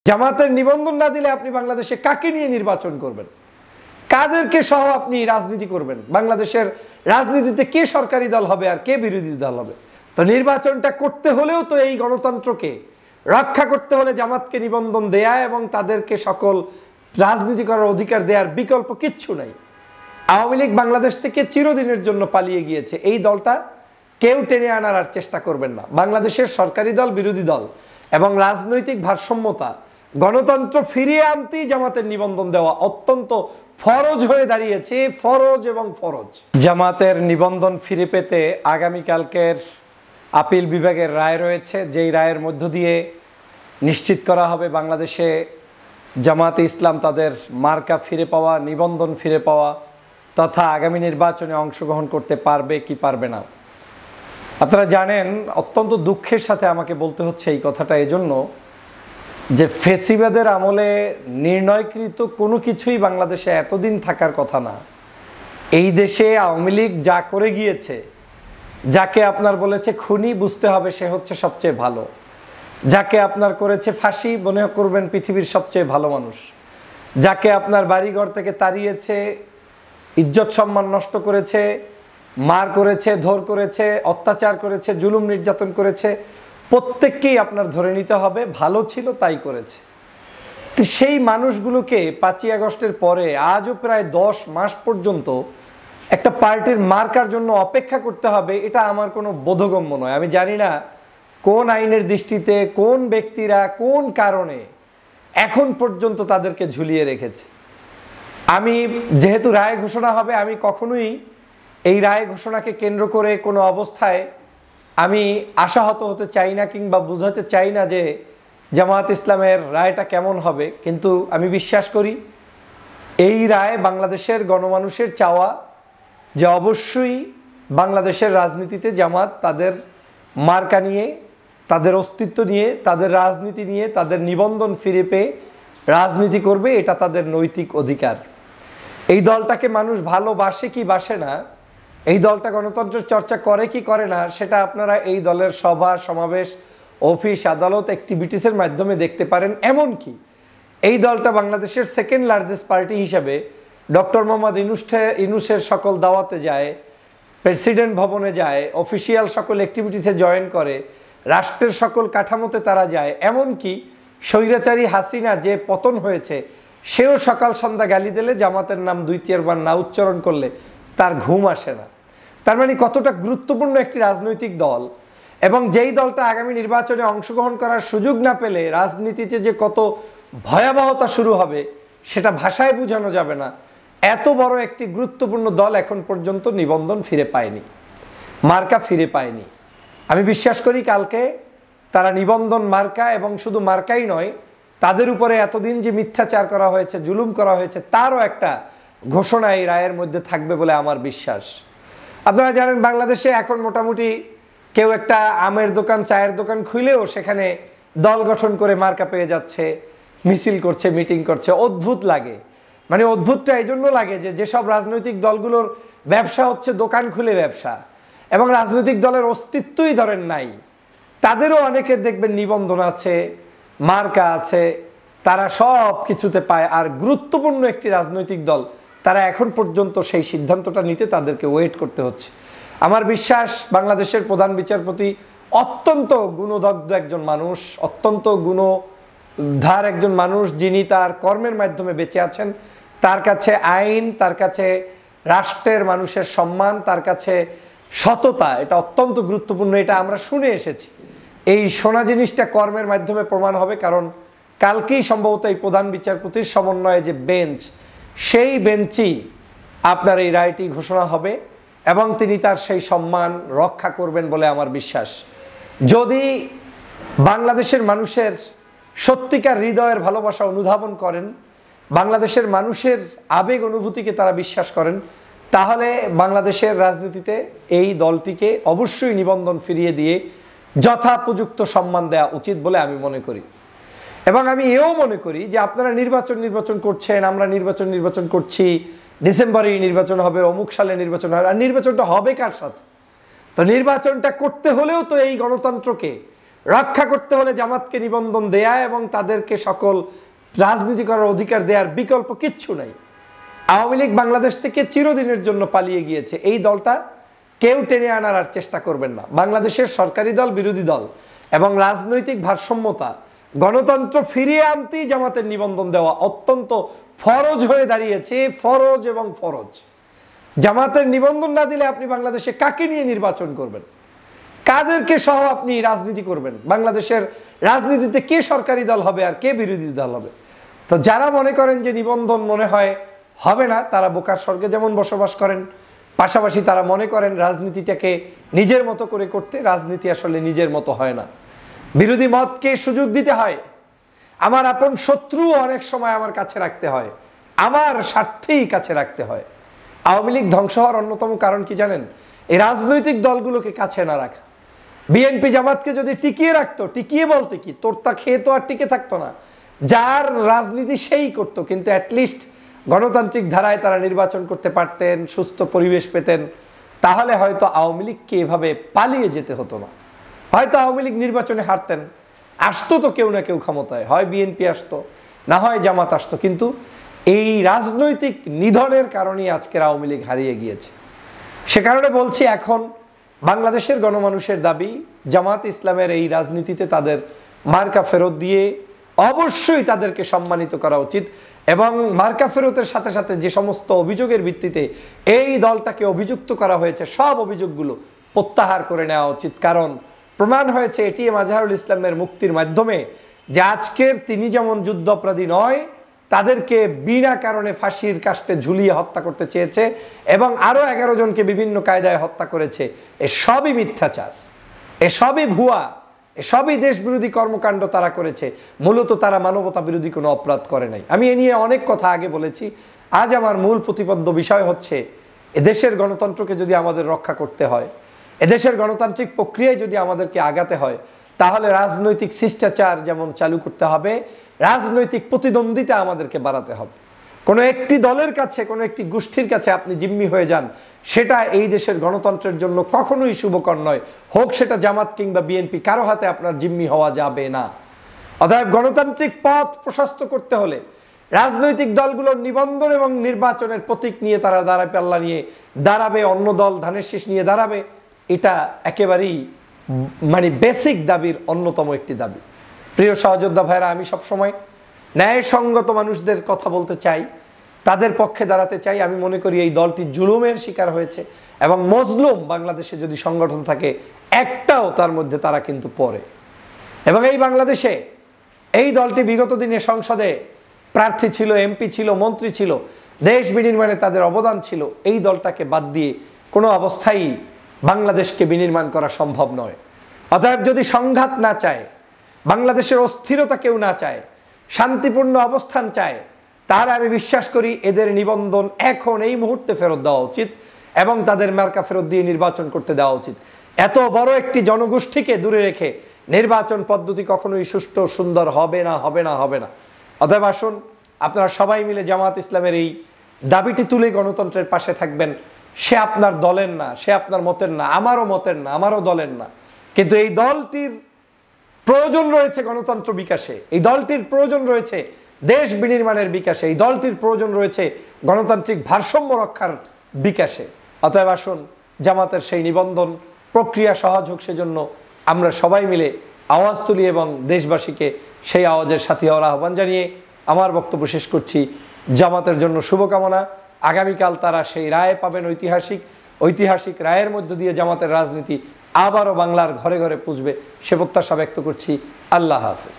জামাতের নিবন্ধন না দিলে আপনি বাংলাদেশে কাকে নিয়ে নির্বাচন করবেন? কাদেরকে সহ আপনি রাজনীতি করবেন? বাংলাদেশের রাজনীতিতে কে সরকারি দল হবে আর কে বিরোধী দল হবে? তো নির্বাচনটা করতে হলেও তো এই গণতন্ত্রকে রক্ষা করতে হলে জামাতকে নিবন্ধন দেয়া এবং তাদেরকে সকল রাজনীতি করার অধিকার দেওয়ার বিকল্প কিচ্ছু নাই। আওয়ামী লীগ বাংলাদেশ থেকে চিরদিনের জন্য পালিয়ে গিয়েছে। এই দলটা কেউ টেনে আনার আর চেষ্টা করবেন না। বাংলাদেশের সরকারি দল, বিরোধী দল এবং রাজনৈতিক ভারসাম্যতা, গণতন্ত্র ফিরিয়ে আনতেই জামাতের নিবন্ধন দেওয়া অত্যন্ত ফরজ হয়ে দাঁড়িয়েছে। ফরজ এবং ফরজ। জামাতের নিবন্ধন ফিরে পেতে আগামীকালকের আপিল বিভাগের রায় রয়েছে, যেই রায়ের মধ্য দিয়ে নিশ্চিত করা হবে বাংলাদেশে জামাতে ইসলাম তাদের মার্কা ফিরে পাওয়া, নিবন্ধন ফিরে পাওয়া তথা আগামী নির্বাচনে অংশগ্রহণ করতে পারবে কি পারবে না। আপনারা জানেন, অত্যন্ত দুঃখের সাথে আমাকে বলতে হচ্ছে এই কথাটা, এজন্য যে ফেসিবাদের আমলে নির্ণয়কৃত কোনো কিছুই বাংলাদেশে এতদিন থাকার কথা না। এই দেশে আওয়ামী লীগ যা করে গিয়েছে, যাকে আপনার বলেছে খুনি, বুঝতে হবে সে হচ্ছে সবচেয়ে ভালো। যাকে আপনার করেছে ফাঁসি, মনে করবেন পৃথিবীর সবচেয়ে ভালো মানুষ। যাকে আপনার বাড়িঘর থেকে তাড়িয়েছে, ইজ্জত সম্মান নষ্ট করেছে, মার করেছে, ধর করেছে, অত্যাচার করেছে, জুলুম নির্যাতন করেছে, প্রত্যেককেই আপনার ধরে নিতে হবে ভালো ছিল তাই করেছে। তো সেই মানুষগুলোকে 5ই আগস্টের পরে আজও প্রায় 10 মাস পর্যন্ত একটা পার্টির মার্কার জন্য অপেক্ষা করতে হবে, এটা আমার কোনো বোধগম্য নয়। আমি জানি না কোন আইনের দৃষ্টিতে কোন ব্যক্তিরা কোন কারণে এখন পর্যন্ত তাদেরকে ঝুলিয়ে রেখেছে। আমি যেহেতু রায় ঘোষণা হবে, আমি কখনোই এই রায় ঘোষণাকে কেন্দ্র করে কোনো অবস্থায় আমি আশাহত হতে চাই না কিংবা বুঝাতে চাই না যে জামাত ইসলামের রায়টা কেমন হবে। কিন্তু আমি বিশ্বাস করি এই রায় বাংলাদেশের গণমানুষের চাওয়া যে অবশ্যই বাংলাদেশের রাজনীতিতে জামাত তাদের মার্কা নিয়ে, তাদের অস্তিত্ব নিয়ে, তাদের রাজনীতি নিয়ে, তাদের নিবন্ধন ফিরে পেয়ে রাজনীতি করবে, এটা তাদের নৈতিক অধিকার। এই দলটাকে মানুষ ভালোবাসে কি বাসে না, এই দলটা গণতন্ত্রের চর্চা করে কি করে না, সেটা আপনারা এই দলের সভা সমাবেশ, অফিস আদালত, অ্যাক্টিভিটিসের মাধ্যমে দেখতে পারেন। এমনকি এই দলটা বাংলাদেশের সেকেন্ড লার্জেস্ট পার্টি হিসাবে ডক্টর মোহাম্মদ ইউনূসের সকল দাওয়াতে যায়, প্রেসিডেন্ট ভবনে যায়, অফিসিয়াল সকল অ্যাক্টিভিটিসে জয়েন করে, রাষ্ট্রের সকল কাঠামোতে তারা যায়। এমনকি স্বৈরাচারী হাসিনা যে পতন হয়েছে, সেও সকাল সন্ধ্যা গালি দিলে জামাতের নাম 2-3 বার না উচ্চারণ করলে তার ঘুম আসে না। তার মানে কতটা গুরুত্বপূর্ণ একটি রাজনৈতিক দল, এবং যেই দলটা আগামী নির্বাচনে অংশগ্রহণ করার সুযোগ না পেলে রাজনীতিতে যে কত ভয়াবহতা শুরু হবে সেটা ভাষায় বোঝানো যাবে না। এত বড় একটি গুরুত্বপূর্ণ দল এখন পর্যন্ত নিবন্ধন ফিরে পায়নি, মার্কা ফিরে পায়নি। আমি বিশ্বাস করি কালকে তারা নিবন্ধন, মার্কা, এবং শুধু মার্কাই নয়, তাদের উপরে এতদিন যে মিথ্যাচার করা হয়েছে, জুলুম করা হয়েছে, তারও একটা ঘোষণা এই রায়ের মধ্যে থাকবে বলে আমার বিশ্বাস। আপনারা জানেন বাংলাদেশে এখন মোটামুটি কেউ একটা আমের দোকান, চায়ের দোকান খুলেও সেখানে দল গঠন করে মার্কা পেয়ে যাচ্ছে, মিছিল করছে, মিটিং করছে। অদ্ভুত লাগে। মানে অদ্ভুতটা এই জন্য লাগে যে যেসব রাজনৈতিক দলগুলোর ব্যবসা হচ্ছে দোকান খুলে ব্যবসা, এবং রাজনৈতিক দলের অস্তিত্বই ধরেন নাই, তাদেরও অনেকের দেখবেন নিবন্ধন আছে, মার্কা আছে, তারা সব কিছুতে পায়। আর গুরুত্বপূর্ণ একটি রাজনৈতিক দল, তারা এখন পর্যন্ত সেই সিদ্ধান্তটা নিতে তাদেরকে ওয়েট করতে হচ্ছে। আমার বিশ্বাস বাংলাদেশের প্রধান বিচারপতি অত্যন্ত গুণদগ্ধ একজন মানুষ, অত্যন্ত গুণধার একজন মানুষ, যিনি তার কর্মের মাধ্যমে বেঁচে আছেন। তার কাছে আইন, তার কাছে রাষ্ট্রের মানুষের সম্মান, তার কাছে সততা, এটা অত্যন্ত গুরুত্বপূর্ণ। এটা আমরা শুনে এসেছি। এই শোনা জিনিসটা কর্মের মাধ্যমে প্রমাণ হবে, কারণ কালকেই সম্ভবত এই প্রধান বিচারপতির সমন্বয়ে যে বেঞ্চ, সেই বেঞ্চই আপনার এই রায়টি ঘোষণা হবে, এবং তিনি তার সেই সম্মান রক্ষা করবেন বলে আমার বিশ্বাস। যদি বাংলাদেশের মানুষের সত্যিকার হৃদয়ের ভালোবাসা অনুধাবন করেন, বাংলাদেশের মানুষের আবেগ অনুভূতিকে তারা বিশ্বাস করেন, তাহলে বাংলাদেশের রাজনীতিতে এই দলটিকে অবশ্যই নিবন্ধন ফিরিয়ে দিয়ে যথাপযুক্ত সম্মান দেওয়া উচিত বলে আমি মনে করি। এবং আমি এও মনে করি যে আপনারা নির্বাচন করছেন, আমরা নির্বাচন করছি, ডিসেম্বরেই নির্বাচন হবে, অমুক সালে নির্বাচন হবে, আর নির্বাচনটা হবে কার সাথে? তো নির্বাচনটা করতে হলেও তো এই গণতন্ত্রকে রক্ষা করতে হলে জামাতকে নিবন্ধন দেয়া এবং তাদেরকে সকল রাজনীতি করার অধিকার দেওয়ার বিকল্প কিচ্ছু নাই। আওয়ামী লীগ বাংলাদেশ থেকে চিরদিনের জন্য পালিয়ে গিয়েছে। এই দলটা কেউ টেনে আনার আর চেষ্টা করবেন না। বাংলাদেশের সরকারি দল, বিরোধী দল এবং রাজনৈতিক ভারসাম্যতা, গণতন্ত্র ফিরিয়ে আনতেই জামাতের নিবন্ধন দেওয়া অত্যন্ত ফরজ হয়ে দাঁড়িয়েছে। ফরজ এবং ফরজ। জামাতের নিবন্ধন না দিলে আপনি বাংলাদেশে কাকে নিয়ে নির্বাচন করবেন? কাদেরকে সহ আপনি রাজনীতি করবেন? বাংলাদেশের রাজনীতিতে কে সরকারি দল হবে আর কে বিরোধী দল হবে? তো যারা মনে করেন যে নিবন্ধন মনে হয় হবে না, তারা বোকার স্বর্গে যেমন বসবাস করেন, পাশাপাশি তারা মনে করেন রাজনীতিটাকে নিজের মতো করে করতে। রাজনীতি আসলে নিজের মতো হয় না, বিরোধী মতকে সুযোগ দিতে হয়। আমার আপন শত্রু অনেক সময় আমার কাছে রাখতে হয়, আমার স্বার্থেই কাছে রাখতে হয়। আওয়ামী লীগ ধ্বংস হওয়ার অন্যতম কারণ কি জানেন? এই রাজনৈতিক দলগুলোকে কাছে না রাখা। বিএনপি জামাতকে যদি টিকিয়ে রাখতো, টিকিয়ে বলতে কি, তোরতা খেয়ে তো আর টিকে থাকতো না। যার রাজনীতি সেই করতো, কিন্তু অ্যাটলিস্ট গণতান্ত্রিক ধারায় তারা নির্বাচন করতে পারতেন, সুস্থ পরিবেশ পেতেন। তাহলে হয়তো আওয়ামী লীগকে এভাবে পালিয়ে যেতে হতো না। হয়তো আওয়ামী লীগ নির্বাচনে হারতেন, আসতো তো কেউ না কেউ ক্ষমতায়, হয় বিএনপি আসতো, না হয় জামাত আসতো। কিন্তু এই রাজনৈতিক নিধনের কারণেই আজকের আওয়ামী লীগ হারিয়ে গিয়েছে। সে কারণে বলছি, এখন বাংলাদেশের গণমানুষের দাবি জামাত ইসলামের এই রাজনীতিতে তাদের মার্কা ফেরত দিয়ে অবশ্যই তাদেরকে সম্মানিত করা উচিত। এবং মার্কা ফেরতের সাথে সাথে যে সমস্ত অভিযোগের ভিত্তিতে এই দলটাকে অভিযুক্ত করা হয়েছে, সব অভিযোগগুলো প্রত্যাহার করে নেওয়া উচিত। কারণ প্রমাণ হয়েছে এটিএম আজহারুল ইসলামের মুক্তির মাধ্যমে যে আজকের তিনি যেমন যুদ্ধ অপরাধী নয়, তাদেরকে বিনা কারণে ফাঁসির কাস্টে ঝুলিয়ে হত্যা করতে চেয়েছে এবং আরও 11 জনকে বিভিন্ন কায়দায় হত্যা করেছে। এসবই মিথ্যাচার, এসবই ভুয়া, এসবই দেশ বিরোধী কর্মকাণ্ড তারা করেছে। মূলত তারা মানবতা বিরোধী কোনো অপরাধ করে নাই। আমি এ নিয়ে অনেক কথা আগে বলেছি। আজ আমার মূল প্রতিপাদ্য বিষয় হচ্ছে, এদেশের গণতন্ত্রকে যদি আমাদের রক্ষা করতে হয়, এদেশের গণতান্ত্রিক প্রক্রিয়ায় যদি আমাদেরকে আগাতে হয়, তাহলে রাজনৈতিক শিষ্টাচার যেমন চালু করতে হবে, রাজনৈতিক প্রতিদ্বন্দ্বিতা আমাদেরকে বাড়াতে হবে। কোনো একটি দলের কাছে, কোনো একটি গোষ্ঠীর কাছে আপনি জিম্মি হয়ে যান, সেটা এই দেশের গণতন্ত্রের জন্য কখনোই শুভকর নয়। হোক সেটা জামাত কিংবা বিএনপি, কারো হাতে আপনার জিম্মি হওয়া যাবে না। অতএব গণতান্ত্রিক পথ প্রশস্ত করতে হলে রাজনৈতিক দলগুলোর নিবন্ধন এবং নির্বাচনের প্রতীক নিয়ে তারা দাঁড়ায়, পাল্লা নিয়ে দাঁড়াবে, অন্য দল ধানের শীষ নিয়ে দাঁড়াবে, এটা একেবারেই বেসিক দাবির অন্যতম একটি দাবি। প্রিয় সহযোদ্ধা ভাইরা, আমি সবসময় ন্যায়সঙ্গত মানুষদের কথা বলতে চাই, তাদের পক্ষে দাঁড়াতে চাই। আমি মনে করি এই দলটি জুলুমের শিকার হয়েছে এবং মজলুম বাংলাদেশে যদি সংগঠন থাকে একটাও তার মধ্যে তারা কিন্তু পড়ে। এবং এই বাংলাদেশে এই দলটি বিগত দিনে সংসদে প্রার্থী ছিল, এমপি ছিল, মন্ত্রী ছিল, দেশ বিনির্মাণে তাদের অবদান ছিল। এই দলটাকে বাদ দিয়ে কোনো অবস্থায় বাংলাদেশকে বিনির্মাণ করা সম্ভব নয়। অতএব যদি সংঘাত না চায়, বাংলাদেশের অস্থিরতা কেউ না চায়, শান্তিপূর্ণ অবস্থান চায়, তাহলে আমি বিশ্বাস করি এদের নিবন্ধন এখন এই মুহূর্তে ফেরত দেওয়া উচিত এবং তাদের মার্কা ফেরত দিয়ে নির্বাচন করতে দেওয়া উচিত। এত বড় একটি জনগোষ্ঠীকে দূরে রেখে নির্বাচন পদ্ধতি কখনোই সুষ্ঠু সুন্দর হবে না, হবে না, হবে না। অতএব আসুন আপনারা সবাই মিলে জামাত ইসলামের এই দাবিটি তুলে গণতন্ত্রের পাশে থাকবেন। সে আপনার দলের না, সে আপনার মতের না, আমারও মতের না, আমারও দলের না, কিন্তু এই দলটির প্রয়োজন রয়েছে গণতন্ত্র বিকাশে, এই দলটির প্রয়োজন রয়েছে দেশ বিনির্মাণের বিকাশে, এই দলটির প্রয়োজন রয়েছে গণতান্ত্রিক ভারসাম্য রক্ষার বিকাশে। অতএব আসুন জামাতের সেই নিবন্ধন প্রক্রিয়া সহজ হোক, সেজন্য আমরা সবাই মিলে আওয়াজ তুলি এবং দেশবাসীকে সেই আওয়াজের সাথী হওয়ার আহ্বান জানিয়ে আমার বক্তব্য শেষ করছি। জামাতের জন্য শুভকামনা। আগামীকাল তারা সেই রায় পাবেন, ঐতিহাসিক রায়ের মধ্য দিয়ে জামাতের রাজনীতি আবারও বাংলার ঘরে ঘরে পুষবে, সে প্রত্যাশা ব্যক্ত করছি। আল্লাহ হাফেজ।